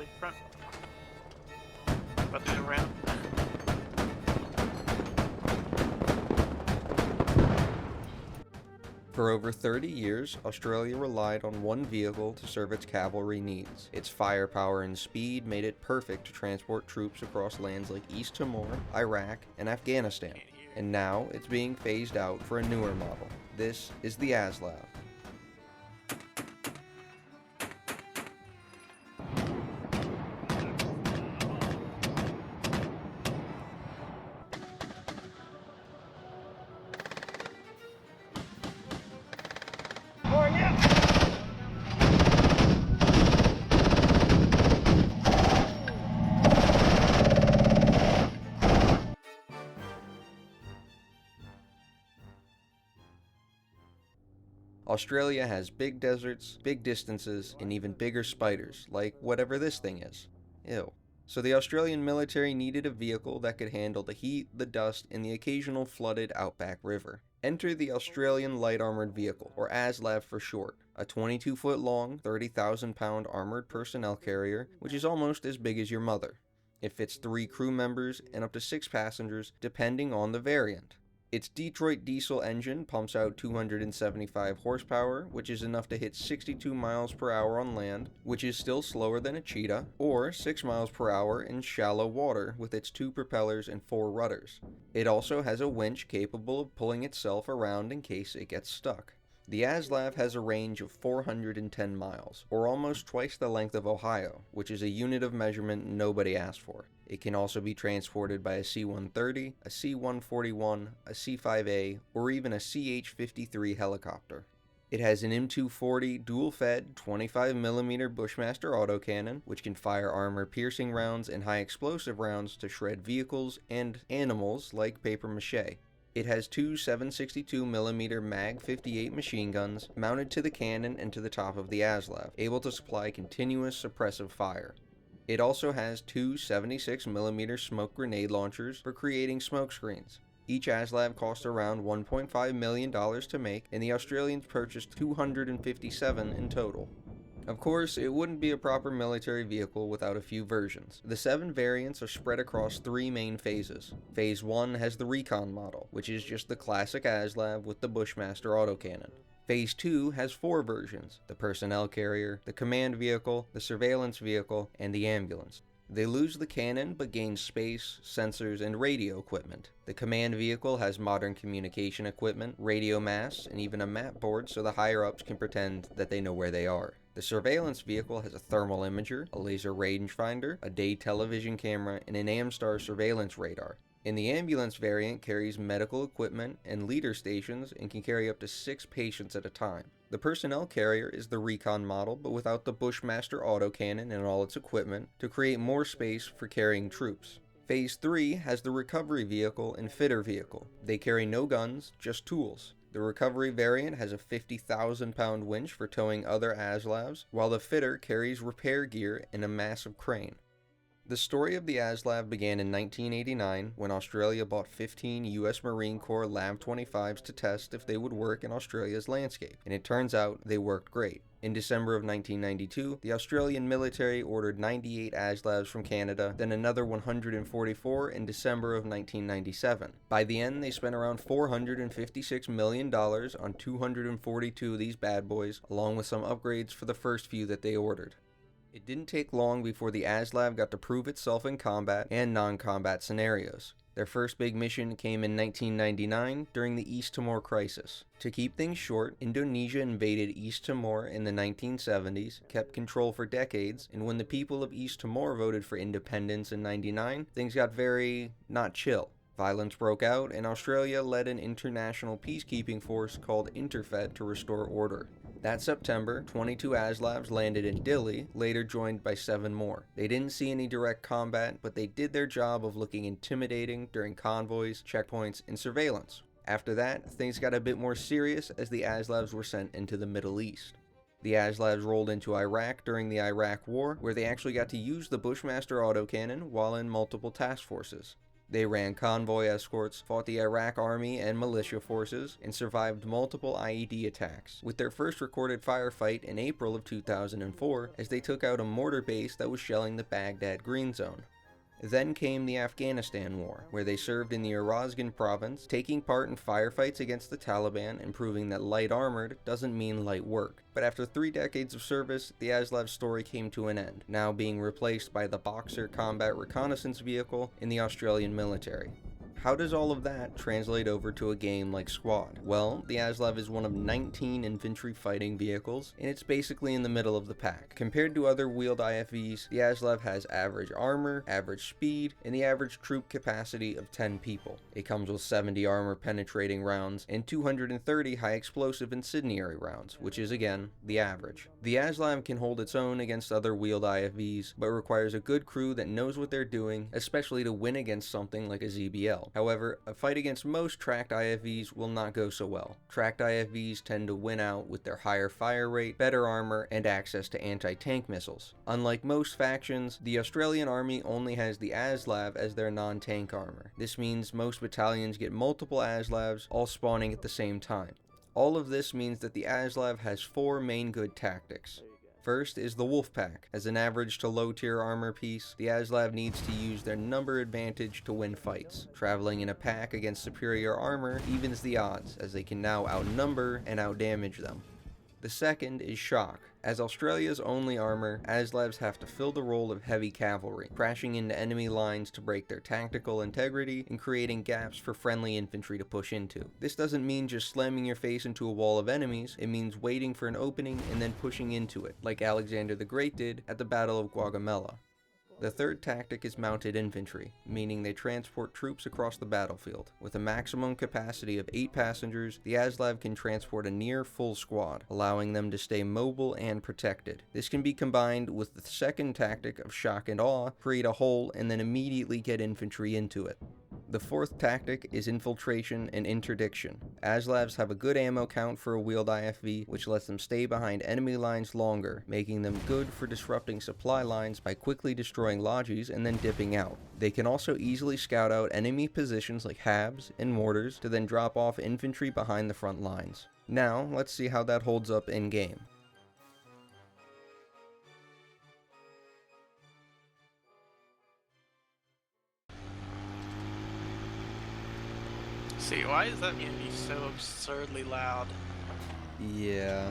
Charlie, front. About to go around. For over 30 years, Australia relied on one vehicle to serve its cavalry needs. Its firepower and speed made it perfect to transport troops across lands like East Timor, Iraq, and Afghanistan. And now it's being phased out for a newer model. This is the ASLAV. Australia has big deserts, big distances, and even bigger spiders, like whatever this thing is. Ew. So the Australian military needed a vehicle that could handle the heat, the dust, and the occasional flooded outback river. Enter the Australian Light Armoured Vehicle, or ASLAV for short, a 22-foot long, 30,000-pound armoured personnel carrier, which is almost as big as your mother. It fits 3 crew members and up to 6 passengers, depending on the variant. Its Detroit diesel engine pumps out 275 horsepower, which is enough to hit 62 miles per hour on land, which is still slower than a cheetah, or 6 miles per hour in shallow water with its 2 propellers and 4 rudders. It also has a winch capable of pulling itself around in case it gets stuck. The ASLAV has a range of 410 miles, or almost twice the length of Ohio, which is a unit of measurement nobody asked for. It can also be transported by a C-130, a C-141, a C-5A, or even a CH-53 helicopter. It has an M240 dual-fed 25mm Bushmaster autocannon, which can fire armor-piercing rounds and high-explosive rounds to shred vehicles and animals like papier-mâché. It has 2 762mm Mag-58 machine guns mounted to the cannon and to the top of the ASLAV, able to supply continuous suppressive fire. It also has 2 76mm smoke grenade launchers for creating smoke screens. Each ASLAV cost around $1.5 million to make, and the Australians purchased 257 in total. Of course, it wouldn't be a proper military vehicle without a few versions. The 7 variants are spread across 3 main phases. Phase 1 has the Recon model, which is just the classic ASLAV with the Bushmaster autocannon. Phase 2 has 4 versions: the personnel carrier, the command vehicle, the surveillance vehicle, and the ambulance. They lose the cannon but gain space, sensors, and radio equipment. The command vehicle has modern communication equipment, radio masts, and even a map board so the higher-ups can pretend that they know where they are. The surveillance vehicle has a thermal imager, a laser rangefinder, a day television camera, and an Amstar surveillance radar. And the ambulance variant carries medical equipment and leader stations and can carry up to 6 patients at a time. The personnel carrier is the Recon model, but without the Bushmaster autocannon and all its equipment, to create more space for carrying troops. Phase 3 has the recovery vehicle and fitter vehicle. They carry no guns, just tools. The recovery variant has a 50,000-pound winch for towing other ASLAVs, while the fitter carries repair gear and a massive crane. The story of the ASLAV began in 1989 when Australia bought 15 US Marine Corps LAV-25s to test if they would work in Australia's landscape, and it turns out they worked great. In December of 1992, the Australian military ordered 98 ASLAVs from Canada, then another 144 in December of 1997. By the end, they spent around $456 million on 242 of these bad boys, along with some upgrades for the first few that they ordered. It didn't take long before the ASLAV got to prove itself in combat and non-combat scenarios. Their first big mission came in 1999 during the East Timor crisis. To keep things short, Indonesia invaded East Timor in the 1970s, kept control for decades, and when the people of East Timor voted for independence in '99, things got very not chill. Violence broke out, and Australia led an international peacekeeping force called Interfed to restore order. That September, 22 ASLAVs landed in Dili, later joined by 7 more. They didn't see any direct combat, but they did their job of looking intimidating during convoys, checkpoints, and surveillance. After that, things got a bit more serious as the ASLAVs were sent into the Middle East. The ASLAVs rolled into Iraq during the Iraq War, where they actually got to use the Bushmaster autocannon while in multiple task forces. They ran convoy escorts, fought the Iraq army and militia forces, and survived multiple IED attacks, with their first recorded firefight in April of 2004 as they took out a mortar base that was shelling the Baghdad Green Zone. Then came the Afghanistan War, where they served in the Uruzgan province, taking part in firefights against the Taliban and proving that light armored doesn't mean light work. But after 3 decades of service, the ASLAV story came to an end, now being replaced by the Boxer combat reconnaissance vehicle in the Australian military. How does all of that translate over to a game like Squad? Well, the ASLAV is one of 19 infantry fighting vehicles, and it's basically in the middle of the pack. Compared to other wheeled IFVs, the ASLAV has average armor, average speed, and the average troop capacity of 10 people. It comes with 70 armor penetrating rounds and 230 high explosive incendiary rounds, which is again, the average. The ASLAV can hold its own against other wheeled IFVs, but requires a good crew that knows what they're doing, especially to win against something like a ZBL. However, a fight against most tracked IFVs will not go so well. Tracked IFVs tend to win out with their higher fire rate, better armor, and access to anti-tank missiles. Unlike most factions, the Australian Army only has the ASLAV as their non-tank armor. This means most battalions get multiple ASLAVs, all spawning at the same time. All of this means that the ASLAV has 4 main good tactics. First is the Wolfpack. As an average to low tier armor piece, the ASLAV needs to use their number advantage to win fights. Traveling in a pack against superior armor evens the odds, as they can now outnumber and outdamage them. The second is Shock. As Australia's only armor, ASLAVs have to fill the role of heavy cavalry, crashing into enemy lines to break their tactical integrity and creating gaps for friendly infantry to push into. This doesn't mean just slamming your face into a wall of enemies, it means waiting for an opening and then pushing into it, like Alexander the Great did at the Battle of Gaugamela. The third tactic is Mounted Infantry, meaning they transport troops across the battlefield. With a maximum capacity of 8 passengers, the ASLAV can transport a near full squad, allowing them to stay mobile and protected. This can be combined with the second tactic of Shock and Awe, create a hole and then immediately get infantry into it. The fourth tactic is Infiltration and Interdiction. ASLAVs have a good ammo count for a wheeled IFV, which lets them stay behind enemy lines longer, making them good for disrupting supply lines by quickly destroying lodges and then dipping out. They can also easily scout out enemy positions like HABs and mortars to then drop off infantry behind the front lines. Now, let's see how that holds up in game. See, why is that gonna be so absurdly loud? Yeah.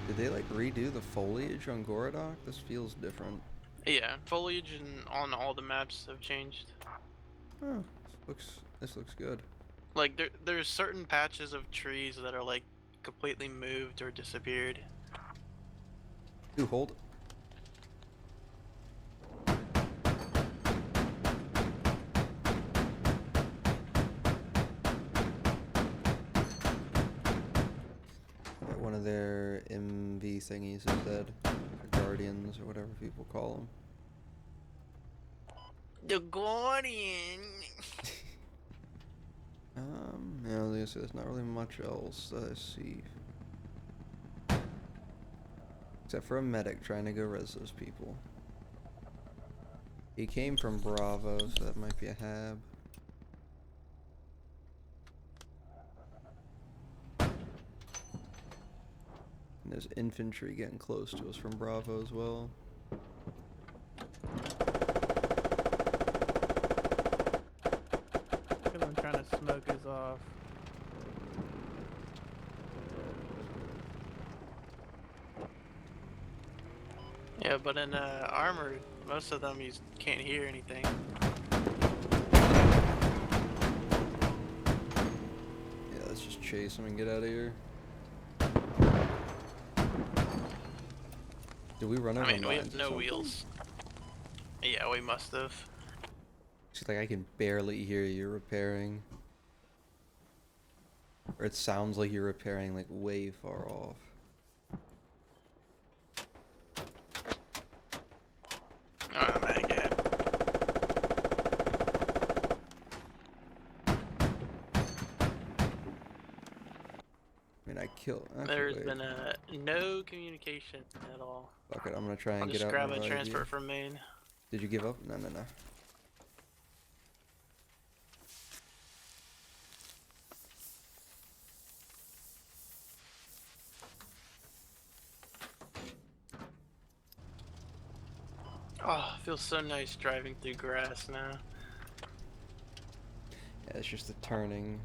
Did they like redo the foliage on Gorodok? This feels different. Yeah, foliage and on all the maps have changed. Oh, this looks good. Like there's certain patches of trees that are like completely moved or disappeared. Dude, hold it. One of their MV thingies is dead. Or Guardians, or whatever people call them. The Guardian! Yeah, I was gonna say there's not really much else that I see. Except for a medic trying to go res those people. He came from Bravo, so that might be a HAB. And there's infantry getting close to us from Bravo as well. I'm trying to smoke us off. Yeah, but in armor, most of them you can't hear anything. Yeah, let's just chase him and get out of here. Did we run over I mean, we mines have or no something? wheels. Yeah, we must have. It's like I can barely hear you repairing. Or it sounds like you're repairing like way far off. Oh my god. I mean, I killed. There's been no communication at all. Fuck it, I'm gonna try I'll and just get out. grab and a revive transfer you. from main. Did you give up? No. Oh, feels so nice driving through grass now. Yeah, it's just the turning.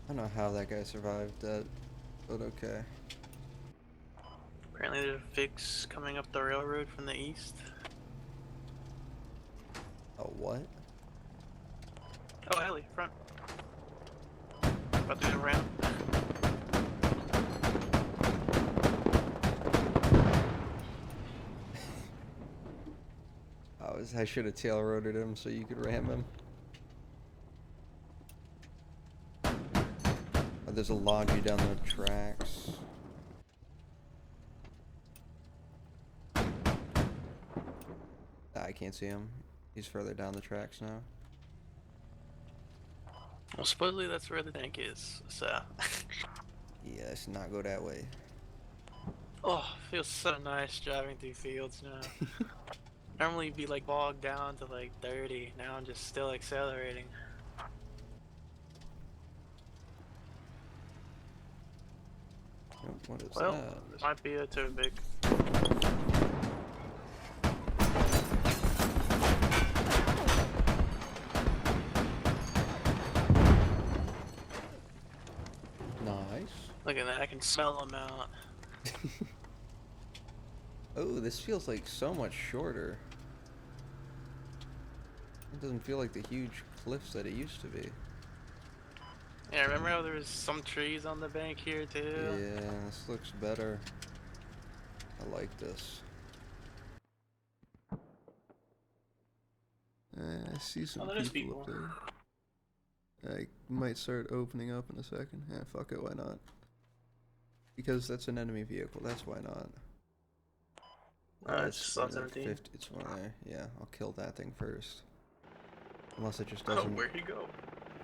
I don't know how that guy survived that, but okay. Apparently there's a fix coming up the railroad from the east. A what? Oh, heli, front. About to go around. I should have tail roaded him so you could ram him. Oh, there's a lodgy down the tracks. I can't see him. He's further down the tracks now. Well, supposedly that's where the tank is, so. Yeah, let's not go that way. Oh, feels so nice driving through fields now. Normally you'd be like bogged down to like 30, now I'm just still accelerating. Oh, what is Well, that? this might be a too big. Nice. Look at that, I can smell them out. Oh, this feels like so much shorter. It doesn't feel like the huge cliffs that it used to be. Yeah, remember how there was some trees on the bank here too? Yeah, this looks better. I like this. I see some there's people up people. there. I might start opening up in a second. Yeah, fuck it, why not? Because that's an enemy vehicle, that's why not. It's slots empty. 50, it's one there. Yeah, I'll kill that thing first. Unless it just Oh, doesn't... where'd he go?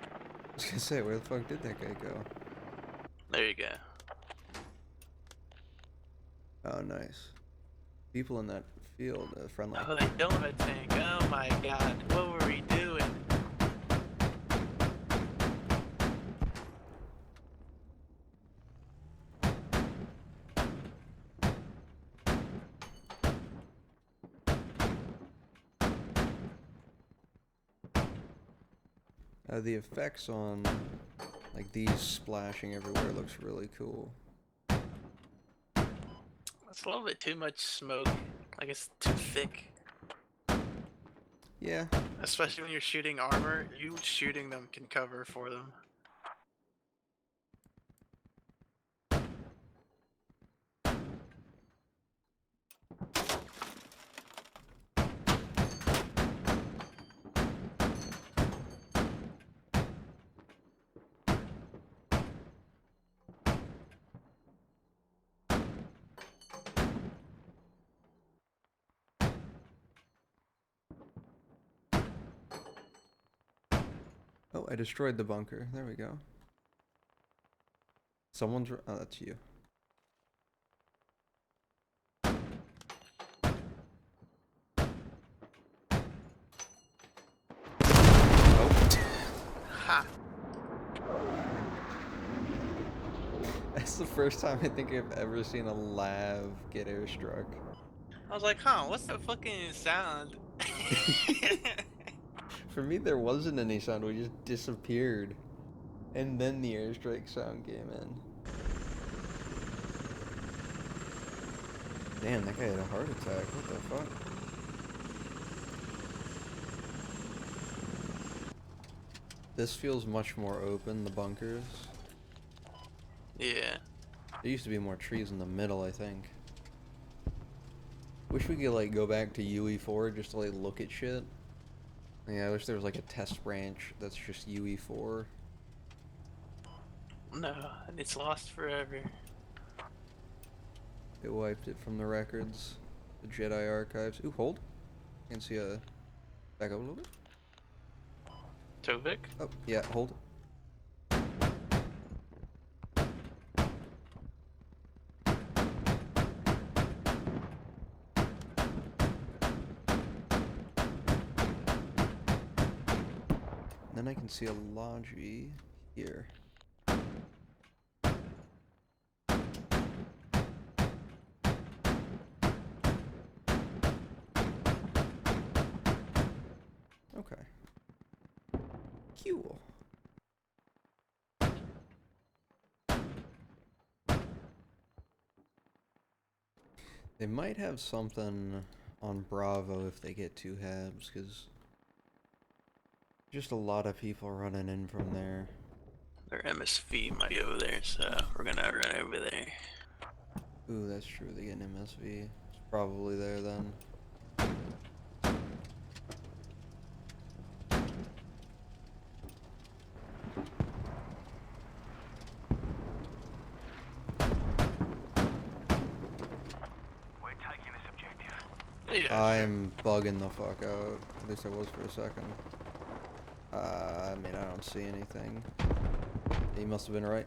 I was gonna say, where the fuck did that guy go? There you go. Oh, nice. People in that field, friendly. Oh, they don't have a tank. Oh my god, what were we doing? The effects on, like, these splashing everywhere looks really cool. It's a little bit too much smoke. Like it's too thick. Yeah, Especially when you're shooting armor, you shooting them can cover for them. oh, I destroyed the bunker. There we go. Someone's... oh, that's you. Oh. Ha! That's the first time I think I've ever seen a lav get airstruck. I was like, huh, what's that fucking sound? For me, there wasn't any sound. We just disappeared. And then the airstrike sound came in. Damn, that guy had a heart attack. What the fuck? This feels much more open, the bunkers. Yeah. There used to be more trees in the middle, I think. Wish we could, like, go back to UE4 just to, like, look at shit. Yeah, I wish there was, like, a test branch that's just UE4. No, it's lost forever. They wiped it from the records. The Jedi archives. Ooh, hold. You can see a... back up a little bit. Tovik? Oh, yeah, hold. Then I can see a logi here. Okay. Cool. They might have something on Bravo if they get 2 habs, because just a lot of people running in from there. Their MSV might be over there, so we're gonna run over there. Ooh, that's true. They get an MSV. It's probably there then. Yeah, I'm bugging the fuck out. At least I was for a second. I mean, I don't see anything. He must have been right.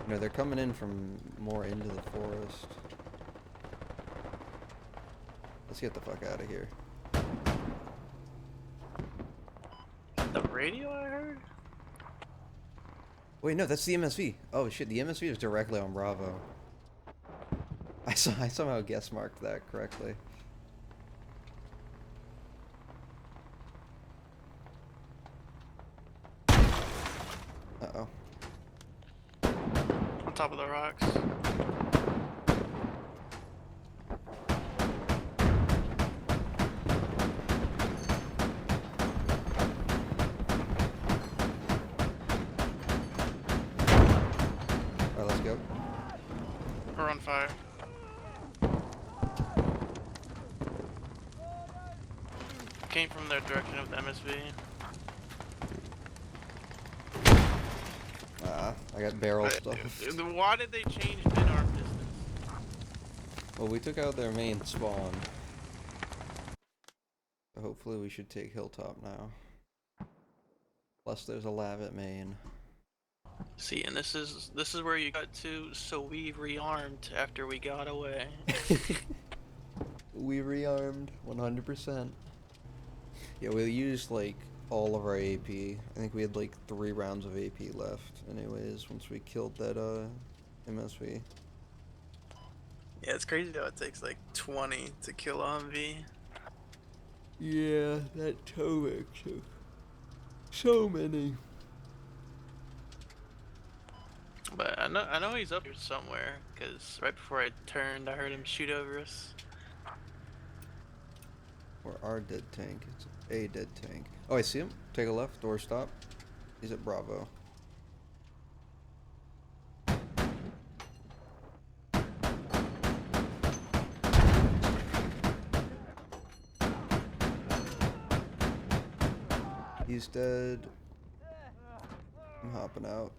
No, they're coming in from more into the forest. Let's get the fuck out of here. the radio I heard? Wait, no, that's the MSV. Oh shit, the MSV is directly on Bravo. I somehow guess marked that correctly. Uh-oh. On top of the rocks. Alright, let's go. We're on fire. Came from their direction of the MSV. I got barrel But, stuff. why did they change mid-arm distance? Well, we took out their main spawn. Hopefully we should take Hilltop now. Plus there's a lav at main. See, and this is where you got to, so we rearmed after we got away. We rearmed 100%. Yeah, we used like all of our AP. I think we had like 3 rounds of AP left anyways once we killed that MSV. Yeah, it's crazy how it takes like 20 to kill MV. Yeah, that Topher took so many. But I know he's up here somewhere, because right before I turned, I heard him shoot over us. Or our dead tank. It's a dead tank. Oh, I see him. Take a left or stop. He's at Bravo. He's dead. I'm hopping out.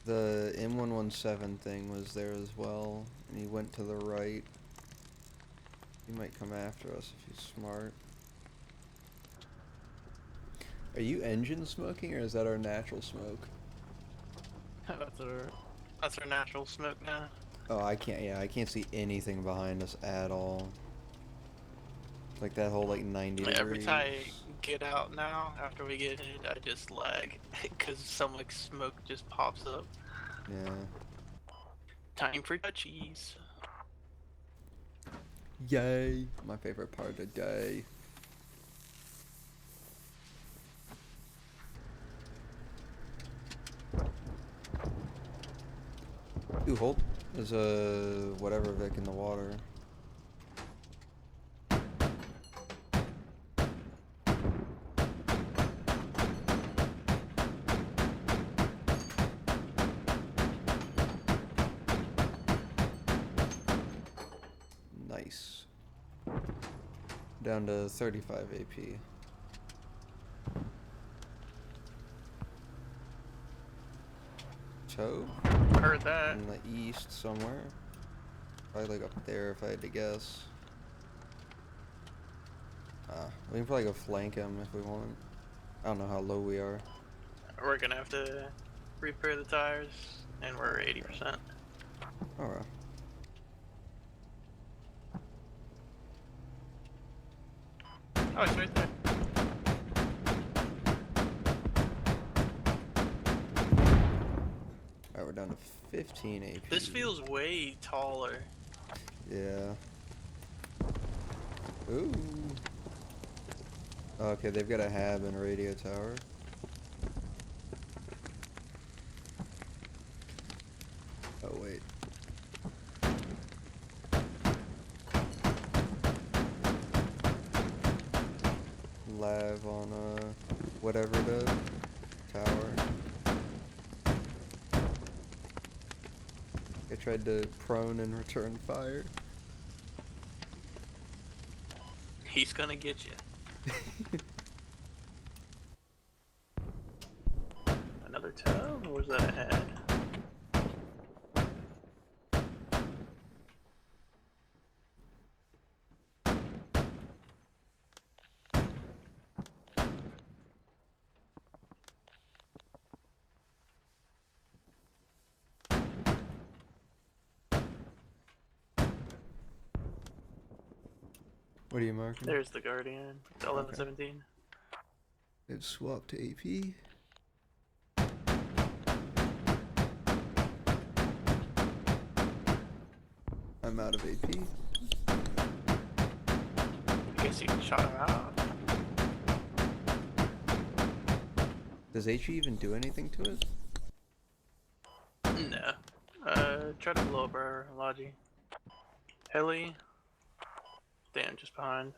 The M117 thing was there as well, and he went to the right. He might come after us if he's smart. Are you engine smoking, or is that our natural smoke? That's our natural smoke now. Oh, I can't see anything behind us at all. Like that whole like 90 degrees. Every time I get out now, after we get hit, I just lag, because some like smoke just pops up. Yeah. Time for touchies. Yay! My favorite part of the day. Ooh, hold. There's a whatever Vic in the water. Nice. Down to 35 AP. Toe? Heard that. In the east somewhere. Probably like up there if I had to guess. We can probably go flank him if we want. I don't know how low we are. We're gonna have to repair the tires, and we're 80%. Alright. Oh, it's right there. Alright, we're down to 15 AP. This feels way taller. Yeah. Ooh. Okay, they've got a hab and a radio tower. Oh, wait. Lav on, whatever the tower. I tried to prone and return fire. He's gonna get you. Another tub? Or was that a head? What are you marking? There's the Guardian. 1117. They've swapped to AP. I'm out of AP. I guess you can shot him out. Does HE even do anything to it? No. Try to blow up our Logi. Heli. Damn, just behind.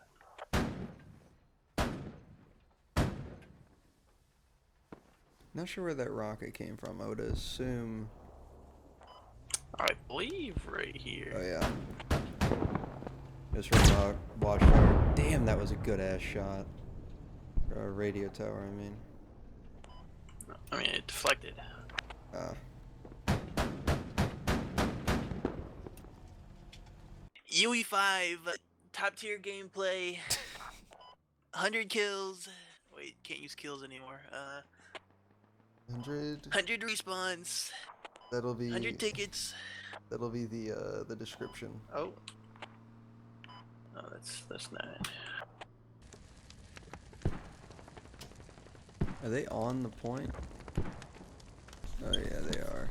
Not sure where that rocket came from. I would assume. I believe right here. Oh yeah. Just from watchtower. Damn, that was a good ass shot. Radio tower, I mean. I mean, it deflected. UE5, top tier gameplay. 100 kills. Wait, can't use kills anymore. 100. 100 respawns. That'll be. 100 tickets. That'll be the description. Oh. Oh, that's not it. Are they on the point? Oh yeah, they are.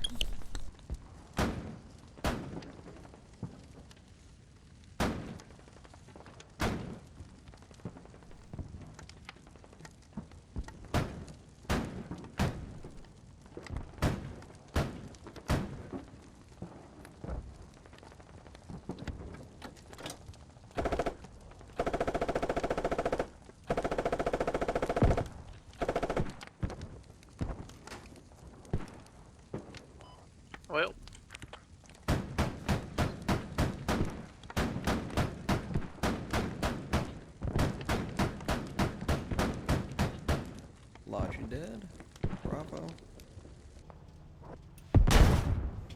Well. Logi dead. Bravo.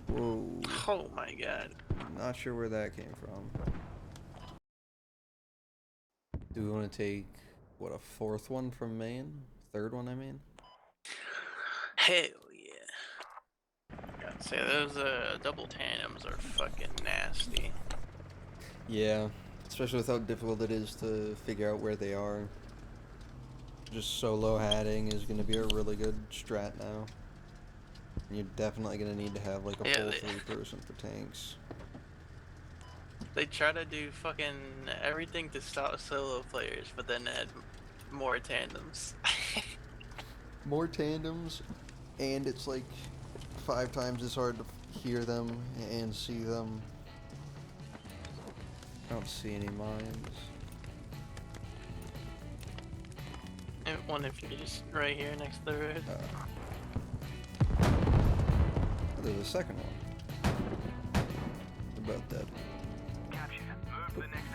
Whoa. Oh my god. Not sure where that came from. Do we want to take, what, a fourth one from main? Third one, I mean? Hell yeah. Gotta say, those double tandems are fucking nasty. Yeah, especially with how difficult it is to figure out where they are. Just solo hatting is going to be a really good strat now. And you're definitely going to need to have like a full 3-person for tanks. They try to do fucking everything to stop solo players, but then add more tandems. More tandems, and it's like 5 times as hard to hear them and see them. I don't see any mines. And one if you're just right here next to the road. Oh, there's a second one. They're both dead.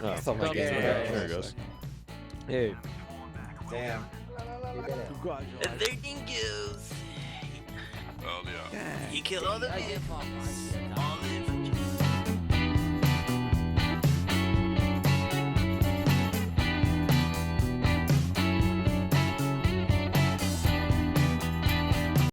Oh, I thought my okay, game there it goes. Hey. Damn. Congratulations. 13 kills. Well, yeah. You kill all the I give up. all